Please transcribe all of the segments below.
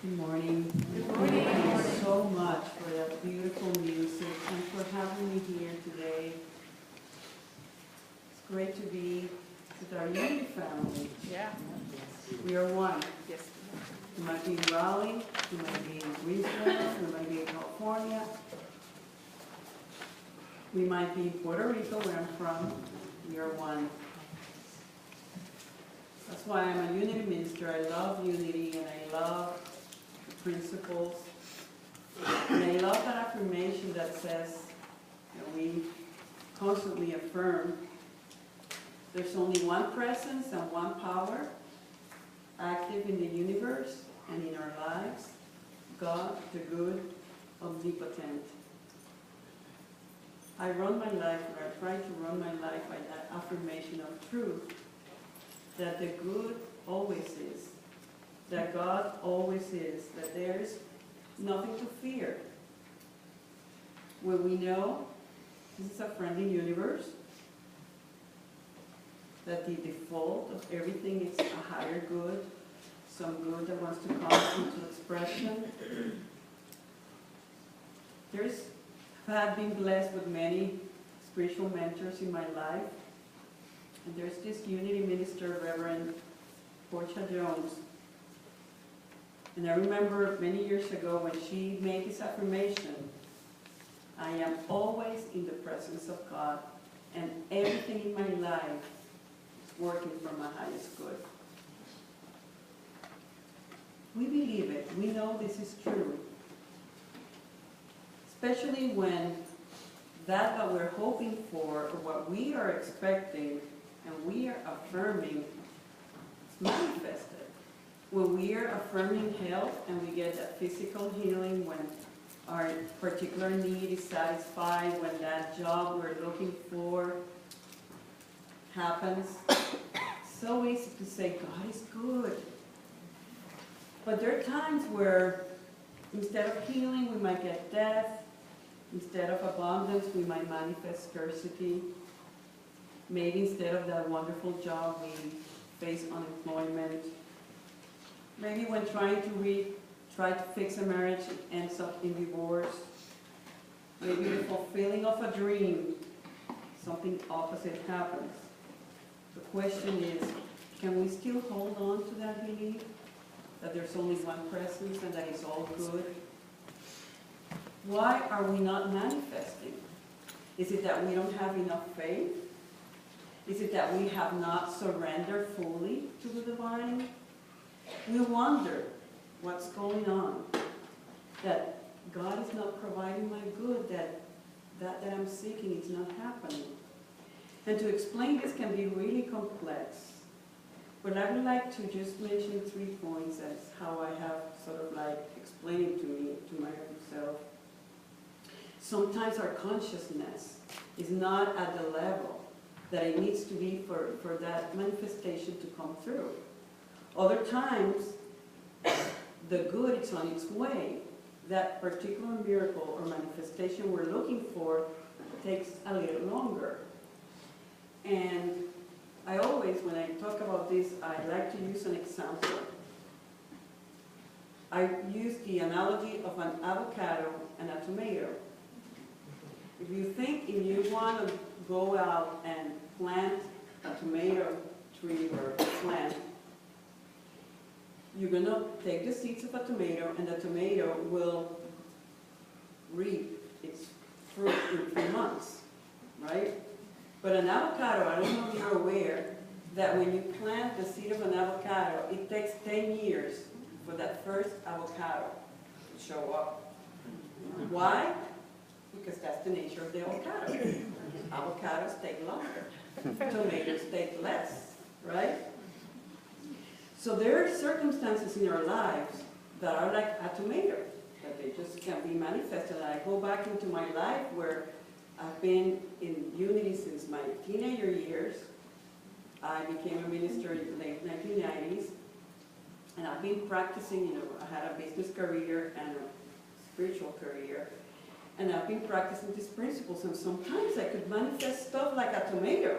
Good morning. Good morning. Thank you so much for that beautiful music and for having me here today. It's great to be with our Unity family. Yeah. We are one. Yes. We might be in Raleigh, we might be in Greensboro, we might be in California. We might be in Puerto Rico, where I'm from. We are one. That's why I'm a Unity minister. I love Unity and I love the principles. And I love that affirmation that says, we constantly affirm there's only one presence and one power active in the universe and in our lives, God, the good, omnipotent. I run my life, or I try to run my life by that affirmation of truth, that the good always is, that God always is, that there's nothing to fear. When we know this is a friendly universe, that the default of everything is a higher good, some good that wants to come into expression. I've been blessed with many spiritual mentors in my life. And there's this Unity minister, Reverend Portia Jones. And I remember many years ago when she made this affirmation, I am always in the presence of God, and everything in my life is working for my highest good. We believe it. We know this is true. Especially when that what we're hoping for, or what we are expecting, and we are affirming, it's manifested. When we are affirming health and we get that physical healing, when our particular need is satisfied, when that job we're looking for happens, it's so easy to say, God is good. But there are times where instead of healing, we might get death. Instead of abundance, we might manifest scarcity. Maybe instead of that wonderful job, we face unemployment. Maybe when try to fix a marriage, it ends up in divorce. Maybe the fulfilling of a dream, something opposite happens. The question is, can we still hold on to that belief that there's only one presence and that it's all good? Why are we not manifesting? Is it that we don't have enough faith? Is it that we have not surrendered fully to the divine? We wonder what's going on, that God is not providing my good, that I'm seeking is not happening. And to explain this can be really complex. But I would like to just mention 3 points as how I have sort of like explained to myself. Sometimes our consciousness is not at the level that it needs to be for that manifestation to come through. Other times, the good is on its way. That particular miracle or manifestation we're looking for takes a little longer. And I always, when I talk about this, I like to use an example. I use the analogy of an avocado and a tomato. If you want to go out and plant a tomato tree or plant, you're going to take the seeds of a tomato, and the tomato will reap its fruit in 3 months, right? But an avocado, I don't know if you're aware, that when you plant the seed of an avocado, it takes 10 years for that first avocado to show up. Why? Because that's the nature of the avocado. Avocados take longer. Tomatoes take less, right? So there are circumstances in our lives that are like a tomato, that they just can be manifested. I go back into my life where I've been in Unity since my teenager years. I became a minister in the late 1990s, and I've been practicing, I had a business career and a spiritual career. And I've been practicing these principles, and sometimes I could manifest stuff like a tomato.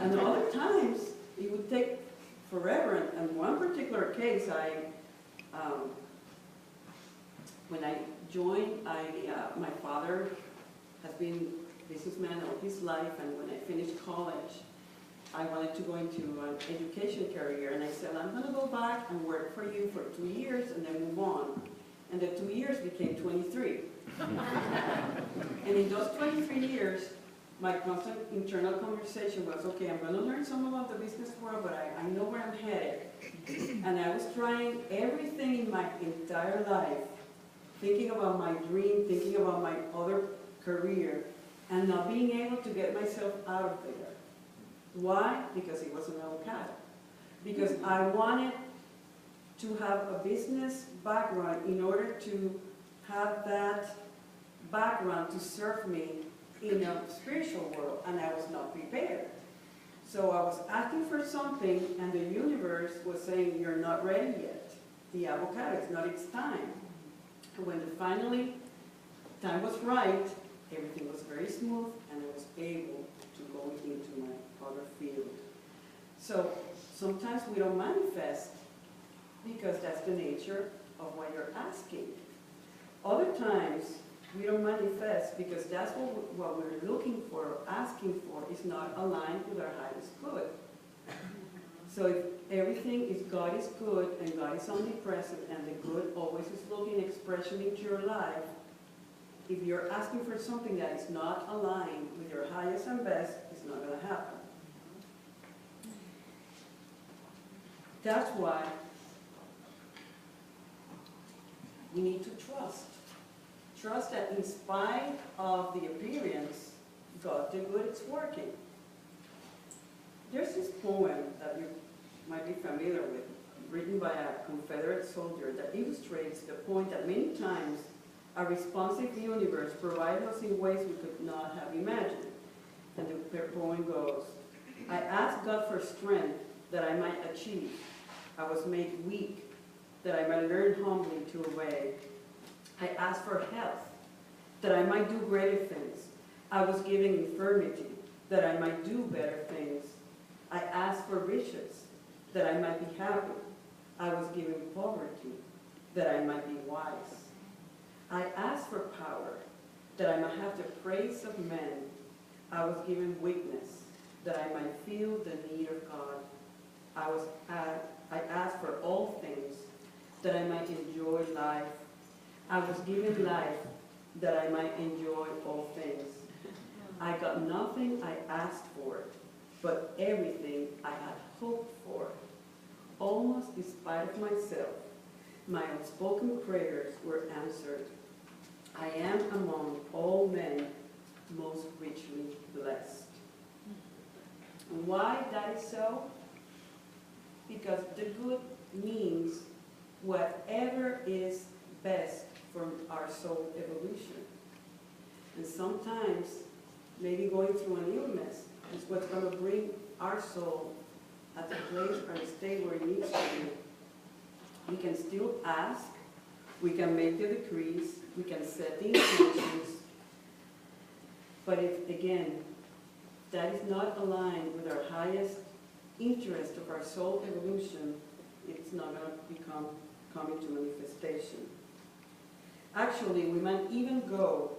And other times, it would take forever. And one particular case, Um, when I joined, my father has been a businessman all his life, and when I finished college, I wanted to go into an education career, and I said, I'm going to go back and work for you for 2 years and then move on. And the 2 years became 23. And in those 23 years, my constant internal conversation was, okay, I'm going to learn some about the business world, but I know where I'm headed. And I was trying everything in my entire life, thinking about my dream, thinking about my other career, and not being able to get myself out of there. Why? Because it was an avocado. Because I wanted to have a business background in order to have that background to serve me in a spiritual world, and I was not prepared. So I was asking for something, and the universe was saying, you're not ready yet. The avocado, it's not its time. And when finally time was right, everything was very smooth, and I was able to go into my other field. So sometimes we don't manifest because that's the nature of what you're asking. Other times we don't manifest because that's what we're looking for or asking for is not aligned with our highest good. So if everything is God is good and God is omnipresent and the good always is looking expression into your life, if you're asking for something that is not aligned with your highest and best, it's not going to happen. That's why we need to trust. Trust that in spite of the appearance, God the good, it's working. There's this poem that you might be familiar with, written by a Confederate soldier, that illustrates the point that many times a responsive universe provided us in ways we could not have imagined. And the poem goes, I asked God for strength that I might achieve. I was made weak that I might learn humbly to obey. I asked for health that I might do greater things. I was given infirmity that I might do better things. I asked for riches that I might be happy. I was given poverty that I might be wise. I asked for power that I might have the praise of men. I was given weakness that I might feel the need of God. I asked for all things that I might enjoy life. I was given life that I might enjoy all things. I got nothing I asked for, but everything I had hoped for. Almost in spite of myself, my unspoken prayers were answered. I am among all men most richly blessed. And why that is so? Because the good means whatever is best for our soul evolution. And sometimes, maybe going through an illness is what's going to bring our soul at the place or the state where it needs to be. We can still ask, we can make the decrees, we can set the intentions, but if, again, that is not aligned with our highest interest of our soul evolution, it's not going to come into manifestation. Actually, we might even go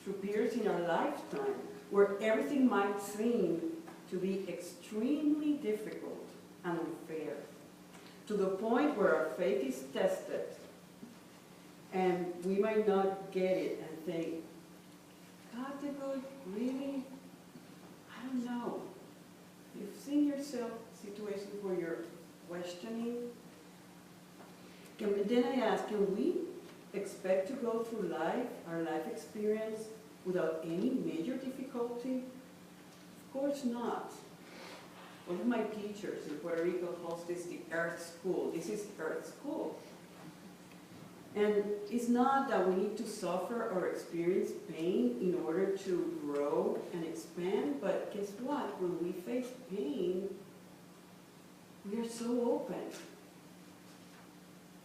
through periods in our lifetime where everything might seem to be extremely difficult and unfair, to the point where our faith is tested, and we might not get it and think, God the good, really? I don't know. You've seen yourself situations where you're questioning. Then I ask, can we expect to go through life, our life experience, without any major difficulty? Of course not. One of my teachers in Puerto Rico calls this the Earth School. This is Earth School. And it's not that we need to suffer or experience pain in order to grow and expand, but guess what? When we face pain, we are so open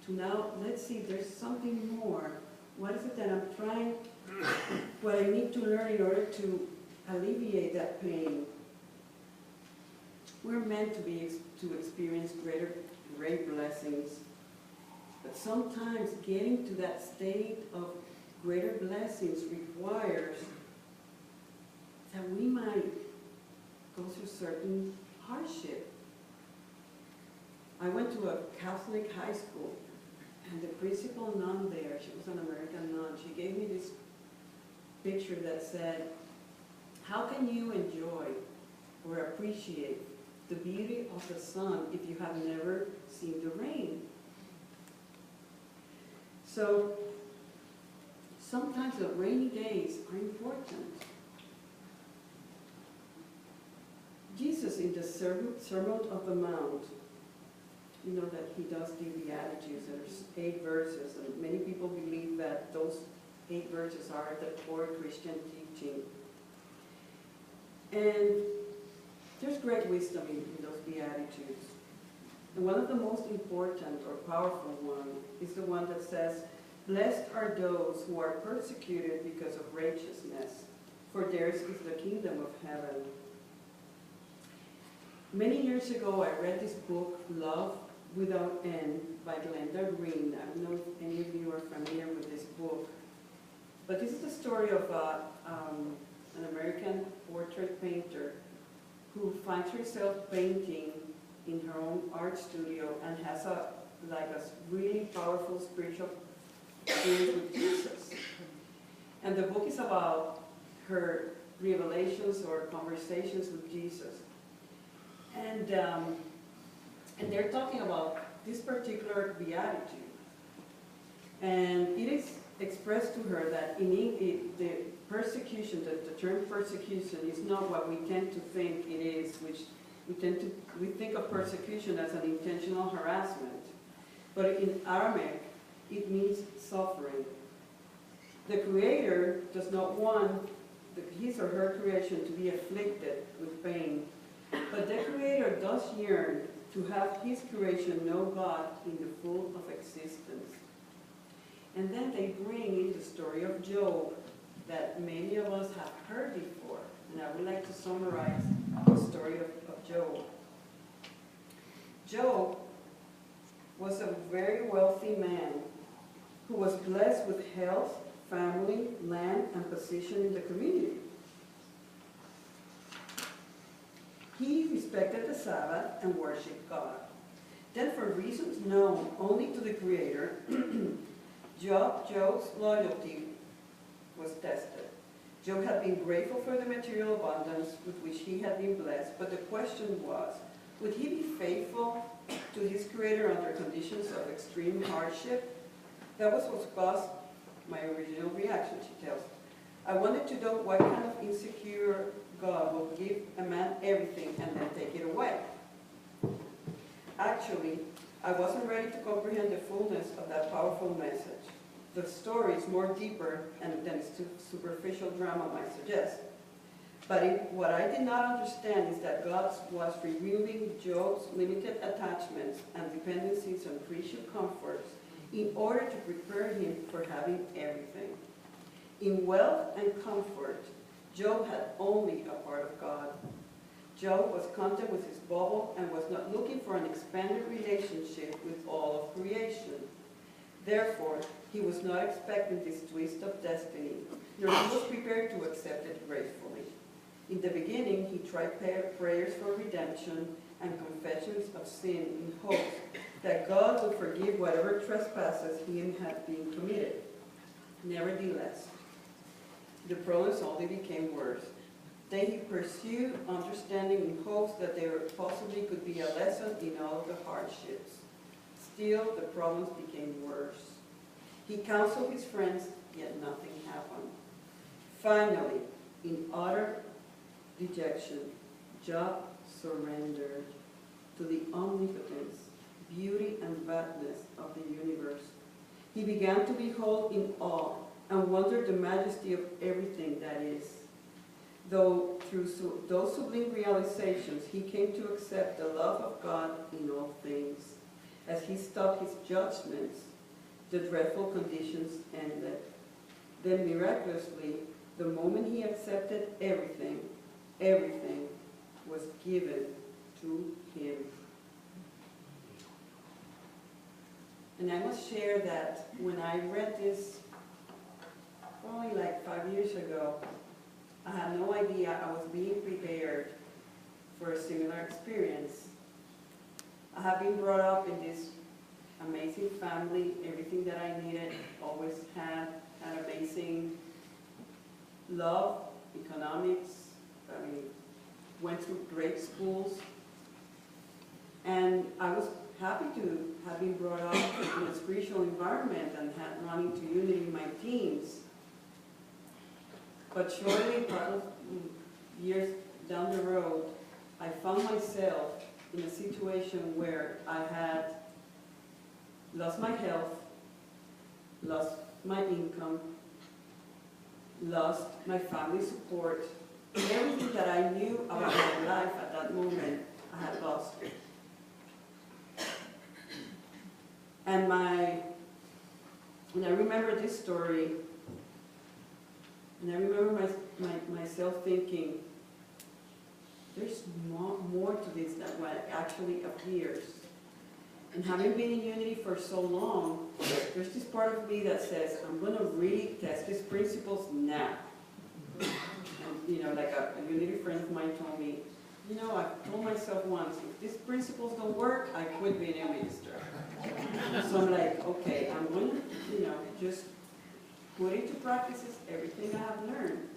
to now, let's see, there's something more. What is it that I'm trying, what I need to learn in order to alleviate that pain? We're meant to experience great blessings. But sometimes getting to that state of greater blessings requires that we might go through certain hardship. I went to a Catholic high school, and the principal nun there, she was an American nun, she gave me this picture that said, how can you enjoy or appreciate the beauty of the sun if you have never seen the rain? So sometimes the rainy days are important. Jesus in the Sermon of the Mount, you know that he does the Beatitudes. There's 8 verses, and many people believe that those 8 verses are the core Christian teaching. And there's great wisdom in those Beatitudes. And one of the most important or powerful ones is the one that says, "Blessed are those who are persecuted because of righteousness, for theirs is the kingdom of heaven." Many years ago, I read this book, Love Without End, by Glenda Green. I don't know if any of you are familiar with this book. But this is the story of an American portrait painter who finds herself painting in her own art studio and has a really powerful spiritual experience with Jesus. And the book is about her revelations or conversations with Jesus. And they're talking about this particular beatitude. And it is expressed to her that the persecution, the term persecution is not what we tend to think it is, which we think of persecution as an intentional harassment. But in Aramaic, it means suffering. The Creator does not want his or her creation to be afflicted with pain. But the Creator does yearn to have his creation know God in the full of existence. And then they bring in the story of Job that many of us have heard before. And I would like to summarize the story of Job. Job was a very wealthy man who was blessed with health, family, land, and position in the community. He respected the Sabbath and worshiped God. Then, for reasons known only to the Creator, Job's loyalty was tested. Job had been grateful for the material abundance with which he had been blessed, but the question was, would he be faithful to his Creator under conditions of extreme hardship? That was what caused my original reaction, she tells. I wanted to know what kind of insecure God will give a man everything and then take it away. Actually, I wasn't ready to comprehend the fullness of that powerful message. The story is more deeper than its superficial drama might suggest. But what I did not understand is that God was removing Job's limited attachments and dependencies on creature comforts in order to prepare him for having everything. In wealth and comfort, Job had only a part of God. Job was content with his bubble and was not looking for an expanded relationship with all of creation. Therefore, he was not expecting this twist of destiny, nor he was prepared to accept it gratefully. In the beginning, he tried prayers for redemption and confessions of sin in hopes that God would forgive whatever trespasses he had been committed. Nevertheless, the problems only became worse. Then he pursued understanding in hopes that there possibly could be a lesson in all of the hardships. Still, the problems became worse. He counseled his friends, yet nothing happened. Finally, in utter dejection, Job surrendered to the omnipotence, beauty, and vastness of the universe. He began to behold in awe and wondered the majesty of everything that is. Though through those sublime realizations, he came to accept the love of God in all things. As he stopped his judgments, the dreadful conditions ended. Then miraculously, the moment he accepted everything, everything was given to him. And I must share that when I read this, probably like 5 years ago, I had no idea I was being prepared for a similar experience. I have been brought up in this amazing family, everything that I needed, always had amazing love, economics, went through great schools. And I was happy to have been brought up in a spiritual environment and had run into unity in my teens. But shortly, a couple of years down the road, I found myself in a situation where I had lost my health, lost my income, lost my family support, everything that I knew about my life at that moment, I had lost. And I remember this story, and I remember myself thinking, there's more to this than what actually appears. And having been in unity for so long, there's this part of me that says, I'm going to really test these principles now. And, like a unity friend of mine told me, I told myself once, if these principles don't work, I quit being a minister. So I'm like, okay, I'm going to, just put into practices everything I have learned.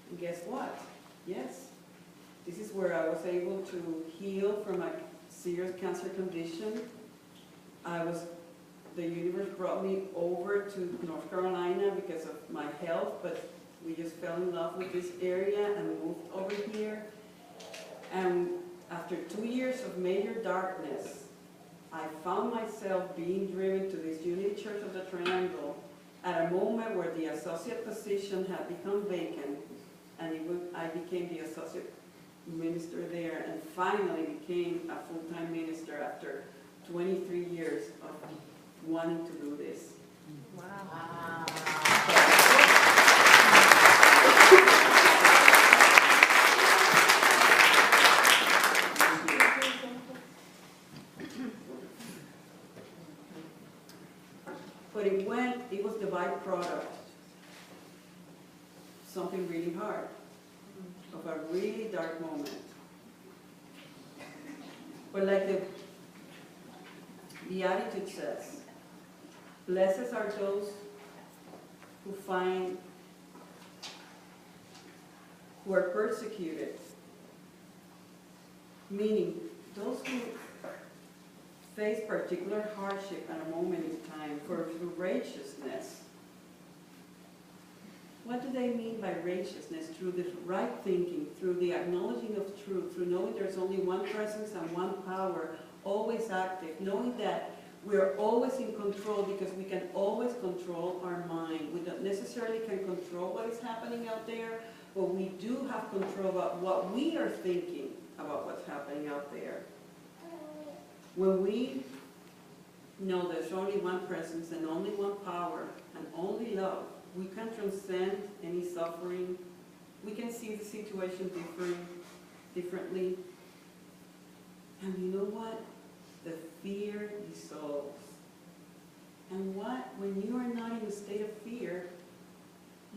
And guess what? Yes, this is where I was able to heal from a serious cancer condition. The universe brought me over to North Carolina because of my health, but we just fell in love with this area and moved over here. And after 2 years of major darkness, I found myself being driven to this Unity Church of the Triangle at a moment where the associate position had become vacant, and I became the associate minister there, and finally became a full-time minister after 23 years of wanting to do this. Wow. But it was the byproduct, something really hard, of a really dark moment. But like the attitude says, blessed are those who are persecuted, meaning those who face particular hardship at a moment in time for righteousness. What do they mean by righteousness? Through the right thinking, through the acknowledging of truth, through knowing there's only one presence and one power, always active, knowing that we're always in control because we can always control our mind. We don't necessarily can control what is happening out there, but we do have control about what we are thinking about what's happening out there. When we know there's only one presence and only one power and only love, we can transcend any suffering. We can see the situation differently. And you know what? The fear dissolves. And when you are not in a state of fear,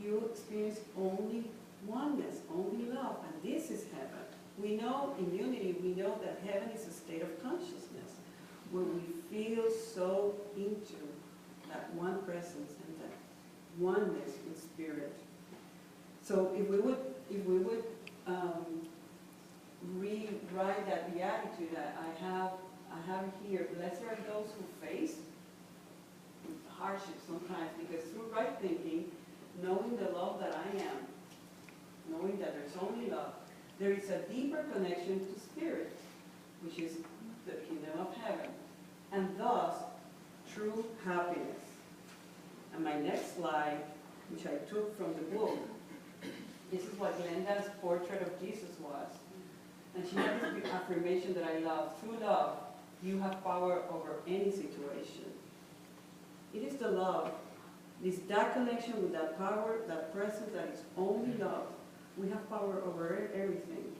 you experience only oneness, only love. And this is heaven. We know in unity, we know that heaven is a state of consciousness where we feel so into that one presence and that oneness in spirit. So if we would rewrite that beatitude that I have here, blessed are those who face hardship sometimes, because through right thinking, knowing the love that I am, knowing that there's only love, there is a deeper connection to spirit, which is the kingdom of heaven, and thus true happiness. And my next slide, which I took from the book, this is what Glenda's portrait of Jesus was. And she had this affirmation that I love. Through love, you have power over any situation. It is the love. It is that connection with that power, that presence that is only love. We have power over everything.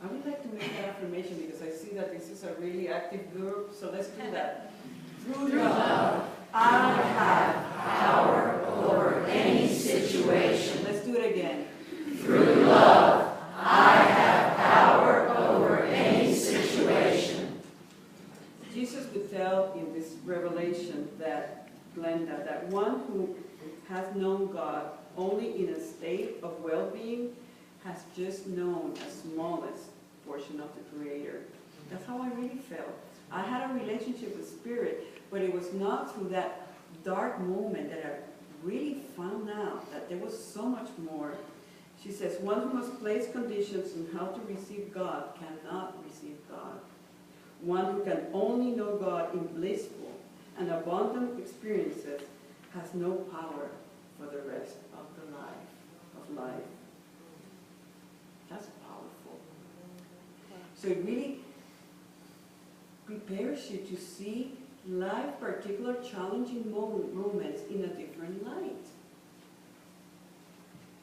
I would like to make that affirmation because I see that this is a really active group, so let's do that. Through love, I have power over any situation. Let's do it again. Through love, I have power over any situation. Jesus would tell in this revelation that, Glenda, that one who has known God only in a state of well-being has just known the smallest portion of the Creator. That's how I really felt. I had a relationship with Spirit, but it was not through that dark moment that I really found out that there was so much more. She says, one who must place conditions on how to receive God cannot receive God. One who can only know God in blissful and abundant experiences has no power for the rest of life. That's powerful. So it really prepares you to see life, particular challenging moments in a different light.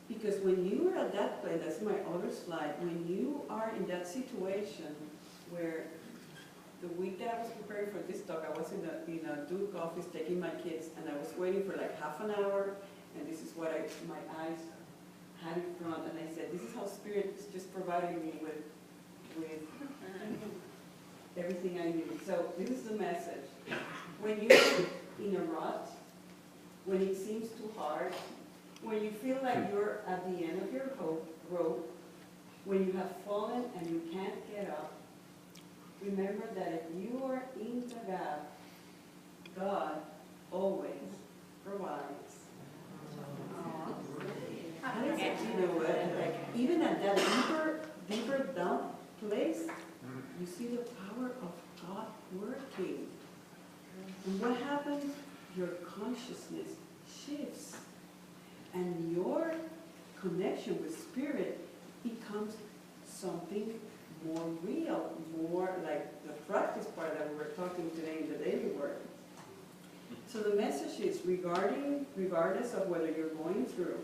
Because when you are at that place, that's my other slide, when you are in that situation where the week that I was preparing for this talk, I was in a Duke office taking my kids, and I was waiting for like half an hour, and this is what my eyes had in front, and I said, this is how Spirit is just providing me with everything I need. So this is the message. When you're in a rut, when it seems too hard, when you feel like you're at the end of your rope, when you have fallen and you can't get up, remember that if you are in the gap, God always provides. You know what? Like, even at that deeper down place, you see the power of God working. And what happens? Your consciousness shifts. And your connection with Spirit becomes something more real, more like the practice part that we were talking today in the daily work. So the message is, regardless of whether you're going through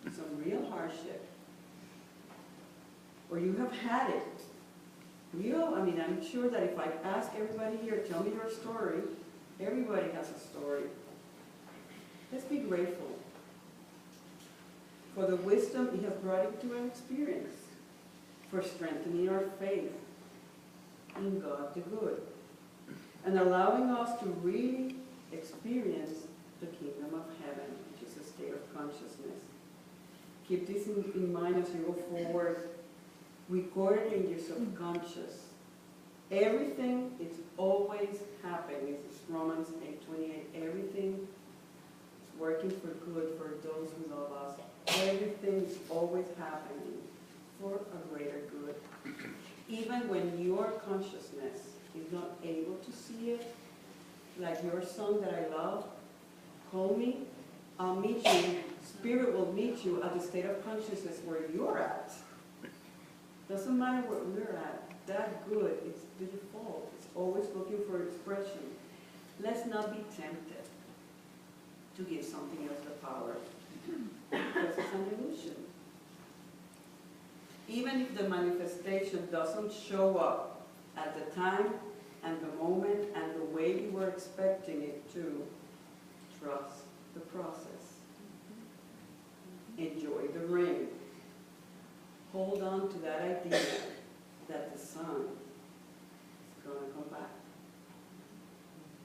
some real hardship, or you have had it, I'm sure that if I ask everybody here, tell me your story, everybody has a story. Let's be grateful for the wisdom He has brought into our experience, for strengthening our faith in God the good, and allowing us to really experience the kingdom of heaven, which is a state of consciousness. Keep this in mind as you go forward. Record it in your subconscious. Everything is always happening. This is Romans 8:28. Everything is working for good for those who love us. Everything is always happening for a greater good. Even when your consciousness is not able to see it, like your song that I love, call me, I'll meet you, Spirit will meet you at the state of consciousness where you're at. Doesn't matter where we're at, that good, it's the default. It's always looking for expression. Let's not be tempted to give something else the power, because it's an illusion. Even if the manifestation doesn't show up at the time and the moment and the way you were expecting it to, trust the process. Enjoy the rain. Hold on to that idea that the sun is going to come back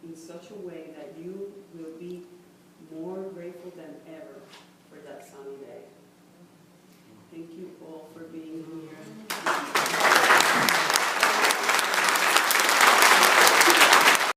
in such a way that you will be more grateful than ever for that sunny day. Thank you all for being